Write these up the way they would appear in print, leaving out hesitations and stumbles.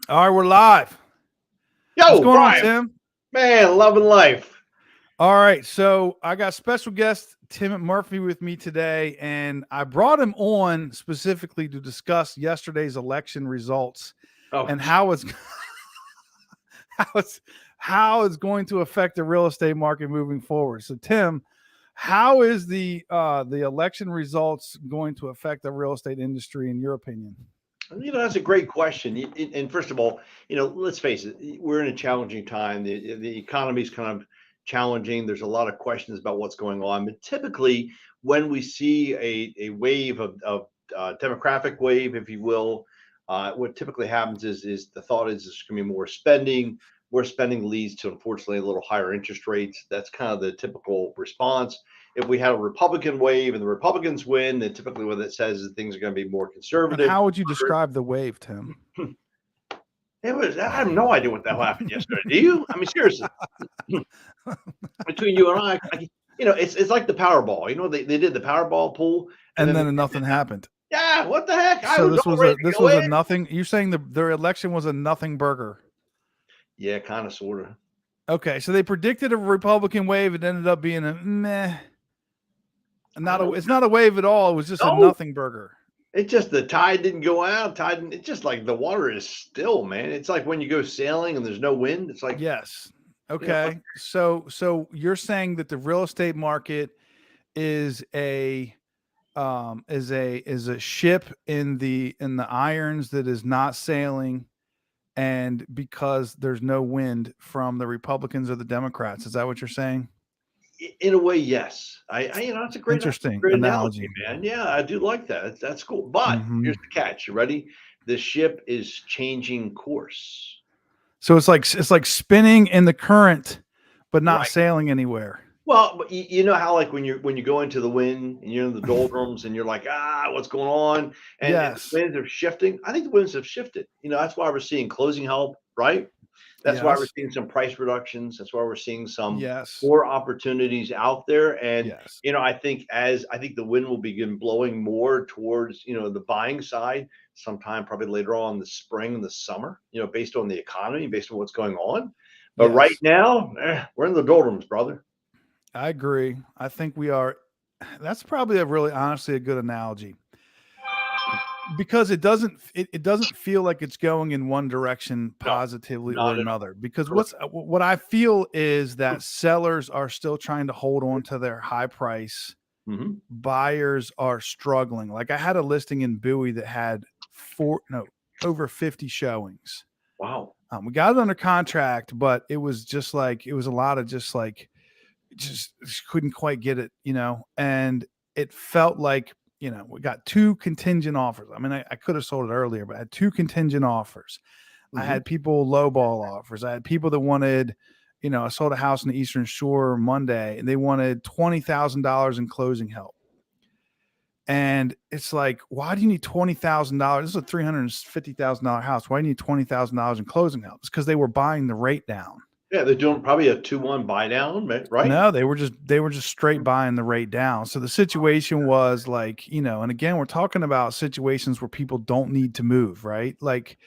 All right, we're live. What's Yo, going on, Brian, Tim? man, loving life. All right, so I got special guest Tim Murphy with me today, and I brought him on specifically to discuss yesterday's election results Oh, and how it's how it's how it's going to affect the real estate market moving forward. So, Tim, how is the election results going to affect the real estate industry, in your opinion? that's a great question. And first of all, let's face it, we're in a challenging time. The economy's kind of challenging. There's a lot of questions about what's going on. But typically, when we see a wave of demographic wave, if you will, what typically happens is the thought is there's going to be more spending. More spending leads to, unfortunately, a little higher interest rates. That's kind of the typical response. If we have a Republican wave and the Republicans win, then typically what it says is things are going to be more And conservative. how would you describe the wave, Tim? It was. I have no idea what that happened yesterday. Do you? I mean, seriously, between you and it's like the Powerball. They did the Powerball pool, and And then then nothing happened. yeah, what the heck? I So was this all was ready a to this go was in. a nothing. You're saying their election was a nothing burger. Yeah, kind of, sort of. Okay, so they predicted a Republican wave. It ended up being a meh. I don't It's not a wave at all. It was just a know. nothing burger. It's just the tide didn't go out. It's just like the water is still, man. It's like when you go sailing and there's no wind. It's like, Yes. you know, Okay. So you're saying that the real estate market is a ship in the irons that is not sailing, and because there's no wind from the Republicans or the Democrats. Is that what you're saying? in a way, yes. That's a Interesting great analogy, analogy. man. Yeah, I do like that. That's cool. But Hmm. here's the catch. You ready? The ship is changing course. So it's like spinning in the current, but not Right. sailing anywhere. Well, but you know how like when you go into the wind and you're in the doldrums and you're like, what's going on? And the Yes. winds are shifting. I think the winds have shifted. That's why we're seeing closing help, right? That's why we're Yes. seeing some price reductions. That's why we're seeing some Yes. more opportunities out there. And Yes. I think the wind will begin blowing more towards the buying side sometime probably later on in the spring and the summer. Based on the economy, based on what's going on. But right Yes. now, we're in the doldrums, brother. I agree. I think we are. That's probably a really honestly a good analogy, because it doesn't feel like it's going in one direction No, positively or not at another. Because all. what I feel is that sellers are still trying to hold on to their high price. Mhm. Buyers are struggling. Like, I had a listing in Bowie that had four no over 50 showings. Wow. We got it under contract, but it was just like it was a lot of just couldn't quite get it, and it felt like, we got two contingent offers. I mean, I could have sold it earlier, but I had two contingent offers. I Mhm. had people lowball offers. I had people that wanted, I sold a house in the Eastern Shore Monday, and they wanted $20,000 in closing help. And it's like, why do you need $20,000? This is a $350,000 house. Why do you need $20,000 in closing help? It's because they were buying the rate down. Yeah, they're doing probably a 2-1 buy down, right? No, they were just straight buying the rate down. So the situation was like, and again, we're talking about situations where people don't need to move, right? Like,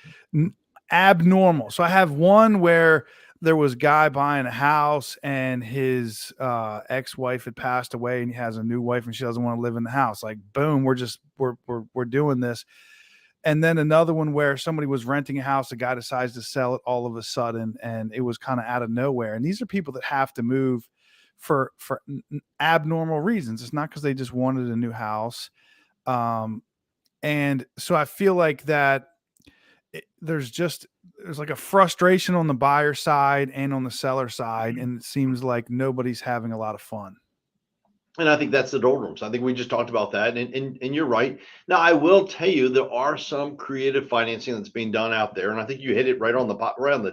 abnormal. So I have one where there was a guy buying a house, and his ex-wife had passed away, and he has a new wife, and she doesn't want to live in the house. Like, boom, we're doing this. And then another one where somebody was renting a house, the guy decides to sell it all of a sudden, and it was kind of out of nowhere. And these are people that have to move for abnormal reasons. It's not because they just wanted a new house. And so I feel like that there's like a frustration on the buyer side and on the seller side, and it seems like nobody's having a lot of fun. And I think that's the doldrums. I think we just talked about that, and you're right. Now, I will tell you there are some creative financing that's being done out there, and I think you hit it right on the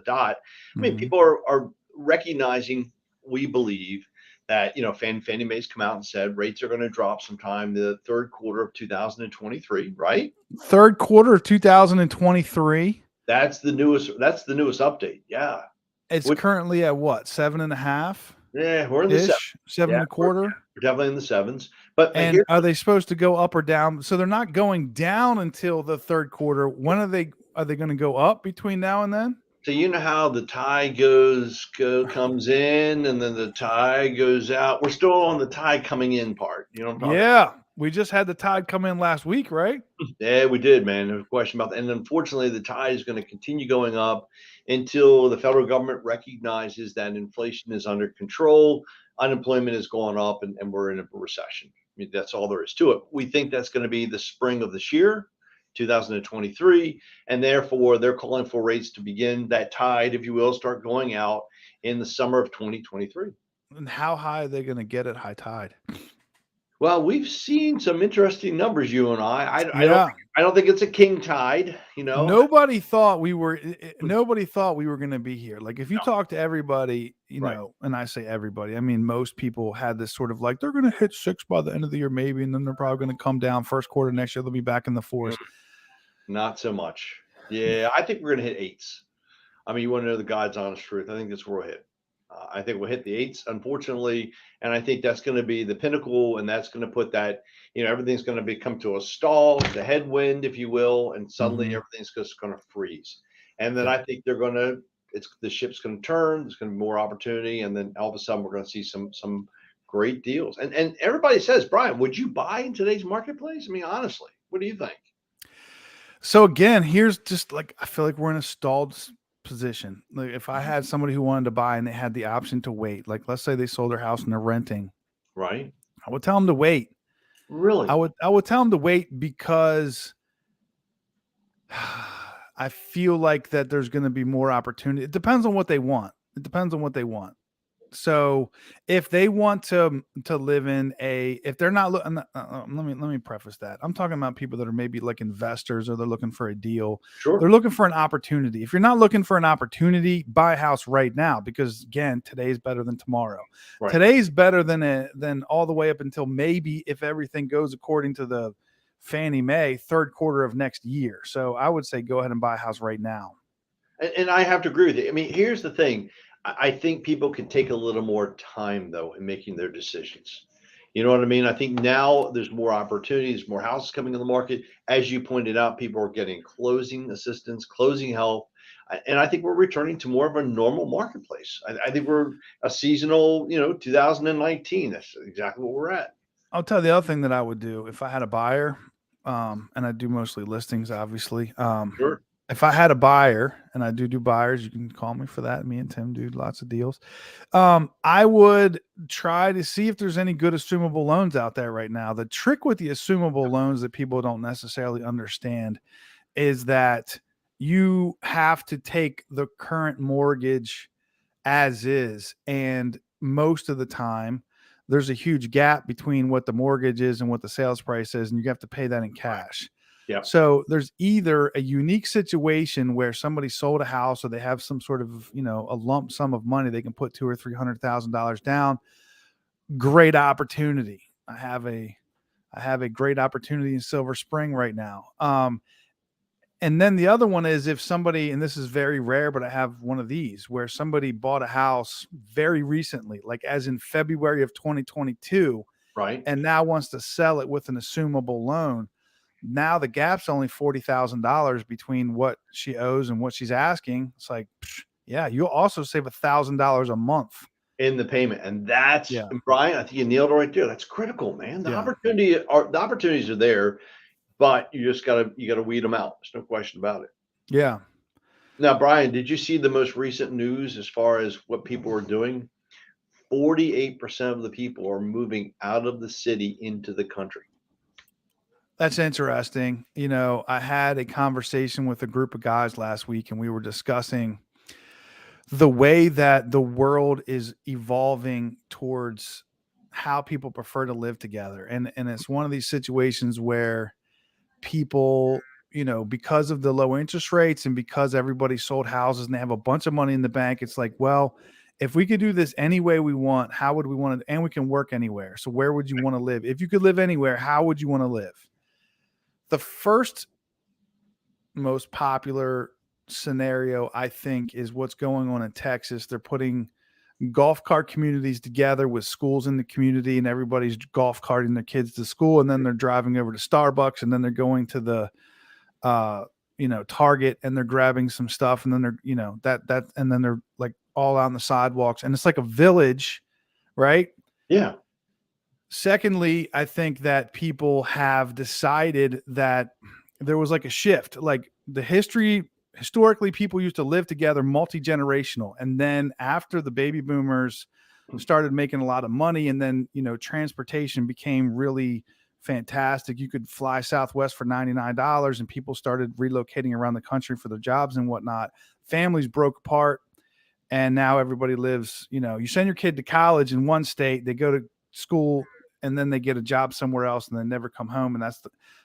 dot. I mean, Mm-hmm. people are recognizing, we believe that Fannie Mae's come out and said rates are going to drop sometime the third quarter of 2023, right? Third quarter of 2023. That's the newest update. Yeah. It's Which, currently at what, 7.5 yeah, we're in the seven. ish, seven Yeah, and a quarter. we're definitely in the sevens. But And here's are they supposed to go up or down? So they're not going down until the third quarter. When are they? Are they going to go up between now and then? So you know how the tide comes in and then the tide goes out. We're still on the tide coming in part. You know what I'm talking Yeah, we just had the tide come in last week, right? about? Yeah, we did, man. There's a question about that. And unfortunately, the tide is going to continue going up until the federal government recognizes that inflation is under control, unemployment is going up, and we're in a recession. I mean, that's all there is to it. We think that's going to be the spring of this year, 2023, and therefore they're calling for rates to begin that tide, if you will, start going out in the summer of 2023. And how high are they going to get at high tide? Well, we've seen some interesting numbers, you and I. Yeah. I don't think it's a king tide, you know. Nobody thought we were nobody thought we were going to be here. Like if you No, talk to everybody, right. and I say everybody, I mean most people had this sort of like they're going to hit 6 by the end of the year maybe, and then they're probably going to come down first quarter next year, they'll be back in the Mm, fours. not so much. Yeah, I think we're going to hit eights. I mean, you want to know the God's honest truth. I think that's where we'll hit. I think we'll hit the eights, unfortunately, and I think that's going to be the pinnacle, and that's going to put that, everything's going to be come to a stall, the headwind, if you will, and suddenly Mhm. everything's just going to freeze. And then Yep. I think they're going to, it's the ship's going to turn. There's going to be more opportunity, and then all of a sudden we're going to see some great deals. And everybody says, Brian, would you buy in today's marketplace? I mean, honestly, what do you think? So again, here's just like I feel like we're in a stalled position. Like if I had somebody who wanted to buy and they had the option to wait, like let's say they sold their house and they're renting, Right? I would tell them to wait. I Really? would I would tell them to wait because I feel like that there's going to be more opportunity. It depends on what they want. It depends on what they want. So if they want to live in a if they're not looking let me preface that. I'm talking about people that are maybe like investors or they're looking for a deal. They're Sure. looking for an opportunity. If you're not looking for an opportunity, buy a house right now because again, today's better than tomorrow. Right. Today's better than all the way up until maybe if everything goes according to the Fannie Mae third quarter of next year. So I would say go ahead and buy a house right now. And I have to agree with you. I mean, here's the thing. I think people can take a little more time though in making their decisions. You know what I mean? I think now there's more opportunities, more houses coming in the market. As you pointed out, people are getting closing assistance, closing help. And I think we're returning to more of a normal marketplace. I think we're a seasonal, 2019. That's exactly what we're at. I'll tell you the other thing that I would do if I had a buyer, and I do mostly listings, obviously. Sure. If I had a buyer, and I do buyers, you can call me for that. Me and Tim do lots of deals. I would try to see if there's any good assumable loans out there right now. The trick with the assumable loans that people don't necessarily understand is that you have to take the current mortgage as is. And most of the time, there's a huge gap between what the mortgage is and what the sales price is, and you have to pay that in Right. cash. Yep. So there's either a unique situation where somebody sold a house or they have some sort of, a lump sum of money they can put two or $300,000 down. Great opportunity. I have a great opportunity in Silver Spring right now. And then the other one is if somebody, and this is very rare, but I have one of these where somebody bought a house very recently, like as in February of 2022, Right. and now wants to sell it with an assumable loan. Now the gap's only $40,000 between what she owes and what she's asking. It's like, yeah, you'll also save $1,000 a month. In the payment. And that's Yeah. Brian, I think you nailed it right there. That's critical, man. Yeah. The opportunities are there, but you gotta weed them out. There's no question about it. Yeah. Now, Brian, did you see the most recent news as far as what people are doing? 48% of the people are moving out of the city into the country. That's interesting. I had a conversation with a group of guys last week and we were discussing the way that the world is evolving towards how people prefer to live together. And it's one of these situations where people, because of the low interest rates and because everybody sold houses and they have a bunch of money in the bank, it's like, well, if we could do this any way we want, how would we want to? And we can work anywhere. So where would you want to live? If you could live anywhere, how would you want to live? The first most popular scenario, I think, is what's going on in Texas. They're putting golf cart communities together with schools in the community, and everybody's golf carting their kids to school, and then they're driving over to Starbucks, and then they're going to the Target, and they're grabbing some stuff, and then they're, and then they're like all out on the sidewalks, and it's like a village, right? Yeah. Secondly, I think that people have decided that there was like a shift. Like historically, people used to live together, multi-generational. And then after the baby boomers started making a lot of money, and then, transportation became really fantastic. You could fly Southwest for $99, and people started relocating around the country for their jobs and whatnot. Families broke apart, and now everybody lives, you send your kid to college in one state, they go to school, and then they get a job somewhere else, and then never come home. And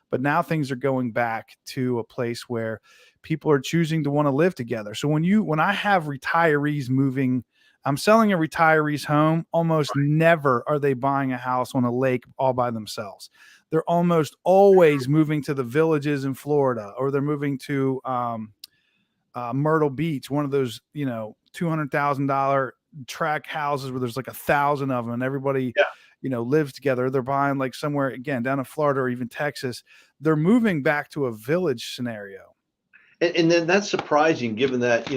but now things are going back to a place where people are choosing to want to live together. So when I have retirees moving, I'm selling a retiree's home, almost never are they buying a house on a lake all by themselves. They're almost always moving to the villages in Florida, or they're moving to Myrtle Beach, one of those, $200,000 track houses where there's like 1,000 of them, and everybody, Yeah. Lives together. They're buying like somewhere, again, down in Florida or even Texas. They're moving back to a village scenario. And then that's surprising, given that,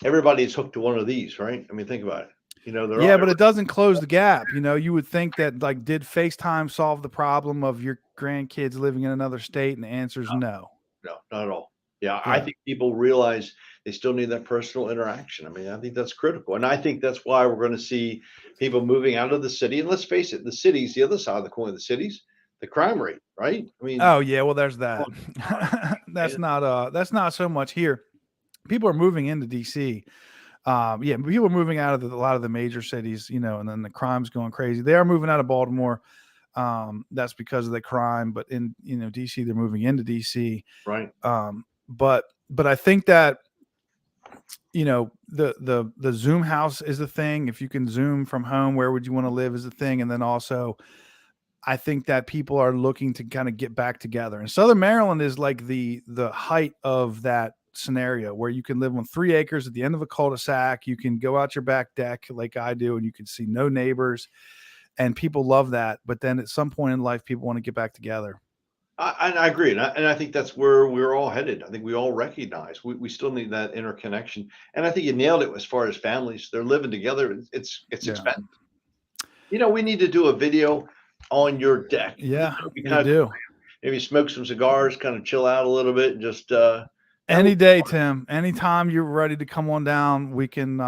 everybody's hooked to one of these, right? I mean, think about it. They're all, Yeah, but it doesn't close the gap. You would think that, like, did FaceTime solve the problem of your grandkids living in another state? And the answer is no. no, not at all. Yeah, I Yeah. think people realize they still need that personal interaction. I mean, I think that's critical. And I think that's why we're going to see people moving out of the city. And let's face it, the cities, the other side of the coin of the cities, the crime rate, right? I mean, Oh yeah, well there's that. man, That's not so much here. People are moving into DC. Yeah, people are moving out of a lot of the major cities, and then the crime's going crazy. They are moving out of Baltimore. That's because of the crime, but in DC, they're moving into DC. right. But I think that the Zoom house is a thing. If you can Zoom from home, where would you want to live is a thing. And then also, I think that people are looking to kind of get back together. And Southern Maryland is like the height of that scenario, where you can live on 3 acres at the end of a cul-de-sac. You can go out your back deck like I do, and you can see no neighbors, and people love that. But then at some point in life, people want to get back together. I agree. And I think that's where we're all headed. I think we all recognize we still need that interconnection. And I think you nailed it as far as families. They're living together. It's Yeah. expensive. We need to do a video on your deck. Yeah, We we kind of do. maybe smoke some cigars, kind of chill out a little bit, and just Any day, Tim. Anytime you're ready to come on down, we can,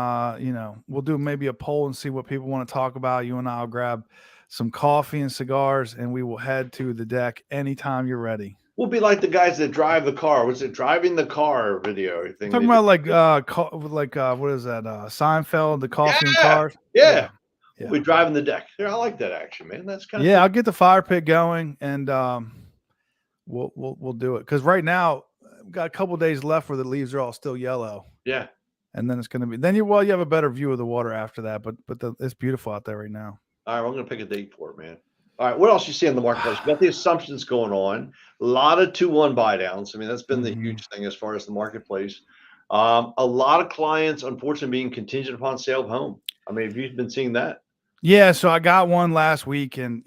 we'll do maybe a poll and see what people want to talk about. You and I'll grab some coffee and cigars, and we will head to the deck anytime you're ready. we'll be like the guys that drive the car. What's it, driving the car video thing? Talking about like what is that? Seinfeld, the coffee and cars. Yeah. Yeah. We're driving the deck. Yeah, I like that action, man. That's kind of Yeah, I'll get the fire pit going, and we'll do it, because right now we've got a couple of days left where the leaves are all still yellow. Yeah. And then it's going to be, you have a better view of the water after that, but it's beautiful out there right now. All right, I'm going to pick a date for it, man. All right, what else you see in the marketplace? You got the assumptions going on. A lot of 2-1 buy downs. I mean, that's been the huge thing as far as the marketplace. A lot of clients, unfortunately, being contingent upon sale of home. I mean, have you been seeing that? Yeah, so I got one last week, and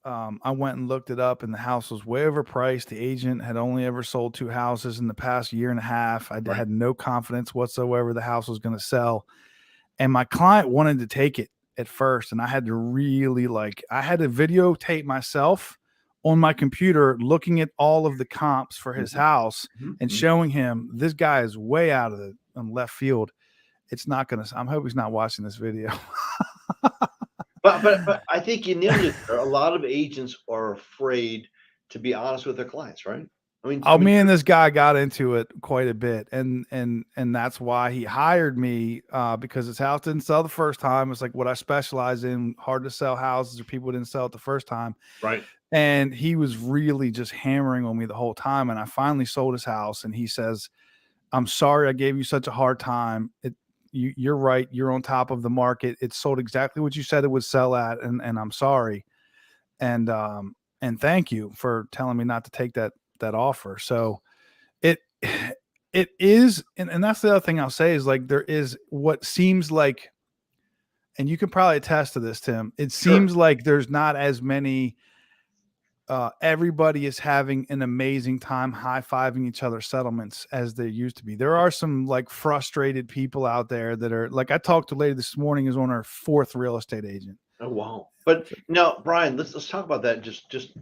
I went and looked it up, and the house was way overpriced. The agent had only ever sold 2 houses in the past year and a half. I had no confidence whatsoever the house was going to sell, and my client wanted to take it at first, and I had to really I had to videotape myself on my computer looking at all of the comps for his house and showing him this guy is way out of the left field. It's not going to. I'm hoping he's not watching this video. But I think you nailed it there. A lot of agents are afraid to be honest with their clients, right? Me and this guy got into it quite a bit, and that's why he hired me, because his house didn't sell the first time. It's like what I specialize in: hard to sell houses, or people who didn't sell it the first time. Right. And he was really just hammering on me the whole time. And I finally sold his house, and he says, "I'm sorry I gave you such a hard time. You're right. You're on top of the market. It sold exactly what you said it would sell at, and I'm sorry. And thank you for telling me not to take that offer." So it is, and that's the other thing I'll say is, like, there is what seems like, and you can probably attest to this, Tim, it seems like there's not as many everybody is having an amazing time high-fiving each other's settlements as they used to be. There are some like frustrated people out there that are like, I talked to a lady this morning who's on her fourth real estate agent. Oh, wow. But now, Brian, let's talk about that. Just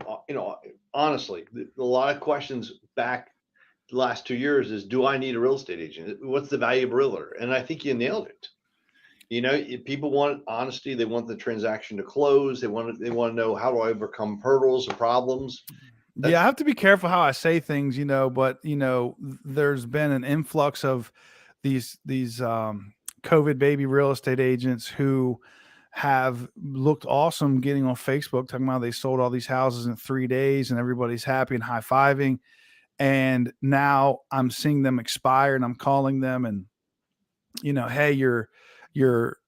honestly, a lot of questions back the last 2 years is, do I need a real estate agent? What's the value of a realtor? And I think you nailed it. People want honesty. They want the transaction to close. They want to know, how do I overcome hurdles or problems? Yeah, I have to be careful how I say things, but there's been an influx of these COVID baby real estate agents who have looked awesome getting on Facebook talking about they sold all these houses in 3 days and everybody's happy and high-fiving. And now I'm seeing them expire and I'm calling them and hey, your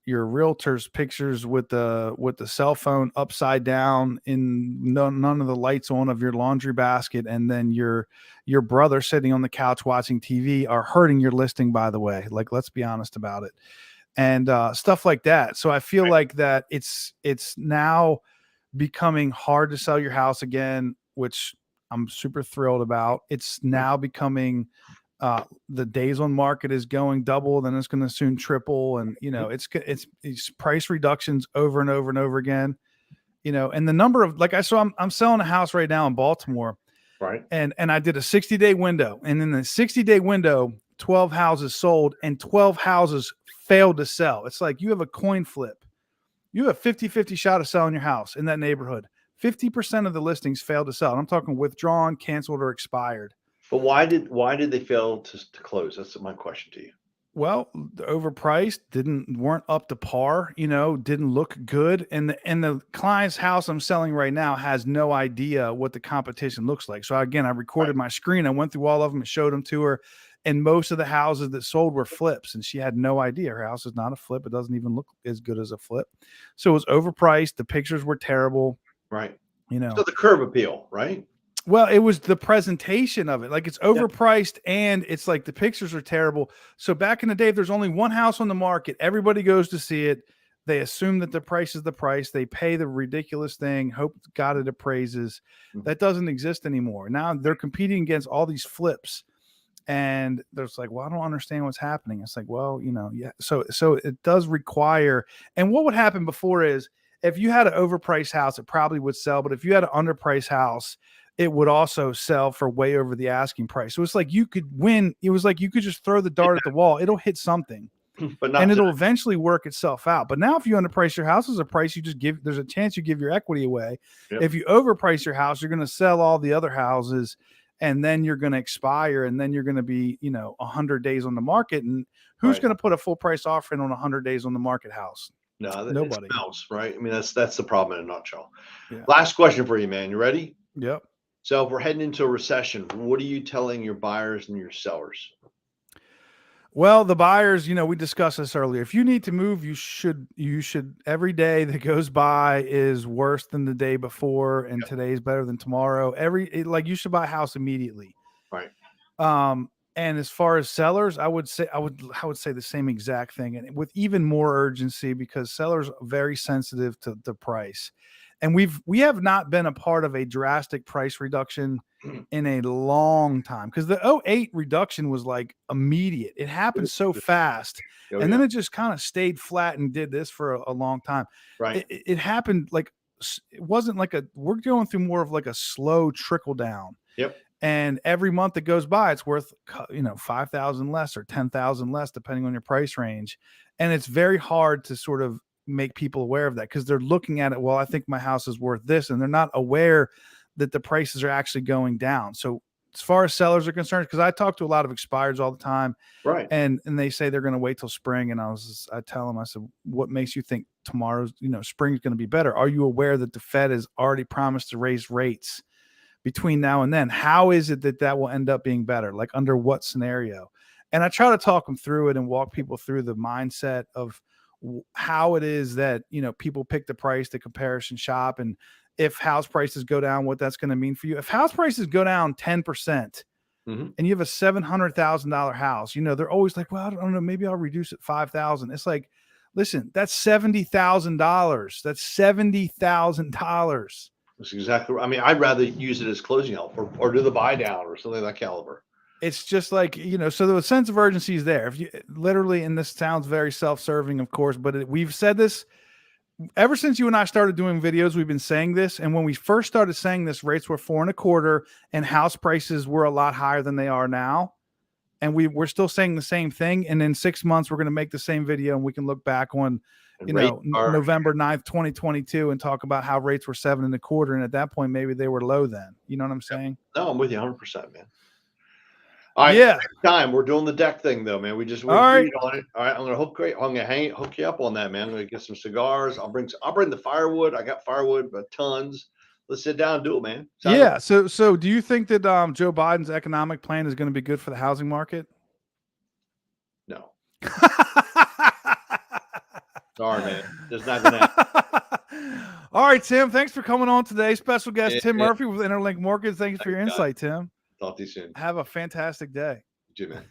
realtor's pictures with the cell phone upside down in none of the lights on of your laundry basket, and then your brother sitting on the couch watching TV are hurting your listing, by the way. Like, let's be honest about it. And stuff like that. So I feel like that it's now becoming hard to sell your house again, which I'm super thrilled about. It's now becoming the days on market is going double, then it's going to soon triple, and it's price reductions over and over and over again. And the number of I'm selling a house right now in Baltimore, Right. and I did a 60-day window, and in the 60-day window, 12 houses sold and 12 houses failed to sell. It's like you have a coin flip. You have a 50-50 shot of selling your house in that neighborhood. 50% of the listings failed to sell. And I'm talking withdrawn, canceled, or expired. But why did they fail to close? That's my question to you. Well, overpriced, weren't up to par, didn't look good. And the client's house I'm selling right now has no idea what the competition looks like. So again, I recorded my screen. I went through all of them and showed them to her. And most of the houses that sold were flips. And she had no idea. Her house is not a flip. It doesn't even look as good as a flip. So it was overpriced. The pictures were terrible. Right. So the curb appeal, right? Well, it was the presentation of it. Like, it's overpriced and it's like the pictures are terrible. So back in the day, if there's only one house on the market, everybody goes to see it. They assume that the price is the price. They pay the ridiculous thing, hope God it appraises. That doesn't exist anymore. Now they're competing against all these flips. And there's like, well, I don't understand what's happening. It's like, well, yeah. So it does require, and what would happen before is if you had an overpriced house, it probably would sell. But if you had an underpriced house, it would also sell for way over the asking price. So it's like you could win. It was like you could just throw the dart at the wall. It'll hit something, and it'll eventually work itself out. But now if you underprice your house, there's a price you just give. There's a chance you give your equity away. Yep. If you overprice your house, you're going to sell all the other houses, and then you're going to expire, and then you're going to be 100 days on the market. And who's going to put a full price offer in on 100 days on the market house? No, nobody. It smells, right? I mean, that's the problem in a nutshell. Yeah. Last question for you, man. You ready? Yep. So if we're heading into a recession, what are you telling your buyers and your sellers? Well, the buyers, we discussed this earlier. If you need to move, you should every day that goes by is worse than the day before, and today's better than tomorrow. You should buy a house immediately. Right. And as far as sellers, I would say the same exact thing, and with even more urgency, because sellers are very sensitive to the price. And we have not been a part of a drastic price reduction in a long time, because the 2008 reduction was like immediate. It happened so fast, and then it just kind of stayed flat and did this for a long time. Right. It happened like, it wasn't like we're going through more of like a slow trickle down. Yep. And every month that goes by, it's worth 5,000 less or 10,000 less, depending on your price range. And it's very hard to sort of make people aware of that, because they're looking at it, well, I think my house is worth this, and they're not aware that the prices are actually going down. So as far as sellers are concerned, because I talk to a lot of expireds all the time, right, and they say they're going to wait till spring, and I tell them, I said, what makes you think tomorrow's spring's going to be better? Are you aware that the Fed has already promised to raise rates between now and then? How is it that will end up being better? Like, under what scenario? And I try to talk them through it and walk people through the mindset of how it is that people pick the price, the comparison shop, and if house prices go down, what that's going to mean for you. If house prices go down 10%, and you have a $700,000 house, they're always like, well, I don't know, maybe I'll reduce it $5,000. It's like, listen, that's $70,000. That's $70,000. That's exactly right. I mean, I'd rather use it as closing help or do the buy down or something of that caliber. It's just like, so the sense of urgency is there. If you literally, and this sounds very self-serving, of course, but we've said this ever since you and I started doing videos. We've been saying this, and when we first started saying this, rates were 4.25, and house prices were a lot higher than they are now. And we're still saying the same thing. And in 6 months, we're going to make the same video, and we can look back on, November 9th, 2022, and talk about how rates were 7.25. And at that point, maybe they were low then. You know what I'm saying? No, I'm with you 100%, man. All right, Yeah. next time we're doing the deck thing though, man. We agreed on it. All right, I'm gonna hook you up on that, man. I'm gonna get some cigars. I'll bring the firewood. I got firewood, but tons. Let's sit down and do it, man. Yeah. So do you think that Joe Biden's economic plan is going to be good for the housing market? No. Sorry, man. Just not gonna happen. All right, Tim. Thanks for coming on today. Special guest Tim Murphy with Interlink Mortgage. Thanks for your insight, Tim. Talk to you soon. Have a fantastic day. You too, man.